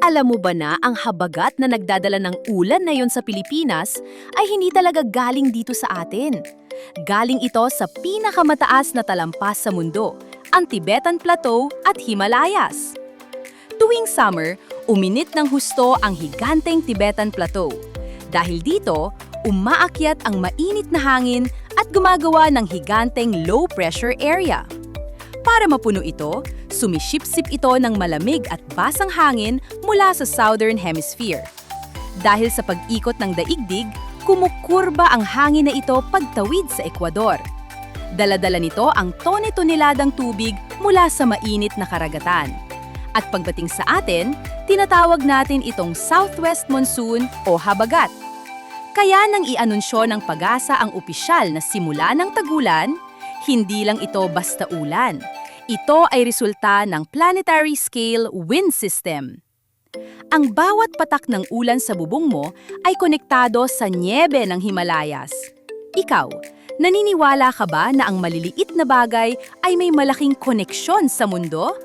Alam mo ba na ang habagat na nagdadala ng ulan na yon sa Pilipinas ay hindi talaga galing dito sa atin? Galing ito sa pinakamataas na talampas sa mundo, ang Tibetan Plateau at Himalayas. Tuwing summer, uminit ng husto ang higanteng Tibetan Plateau. Dahil dito, umaakyat ang mainit na hangin at gumagawa ng higanteng low-pressure area. Para mapuno ito, sumishipsip ito ng malamig at basang hangin mula sa Southern Hemisphere. Dahil sa pag-ikot ng daigdig, kumukurba ang hangin na ito pagtawid sa Ecuador. Dala-dala nito ang tone-toneladang tubig mula sa mainit na karagatan. At pagdating sa atin, tinatawag natin itong Southwest Monsoon o habagat. Kaya nang i-anunsyo ng PAGASA ang opisyal na simula ng tagulan, hindi lang ito basta ulan. Ito ay resulta ng planetary scale wind system. Ang bawat patak ng ulan sa bubong mo ay konektado sa nyebe ng Himalayas. Ikaw, naniniwala ka ba na ang maliliit na bagay ay may malaking koneksyon sa mundo?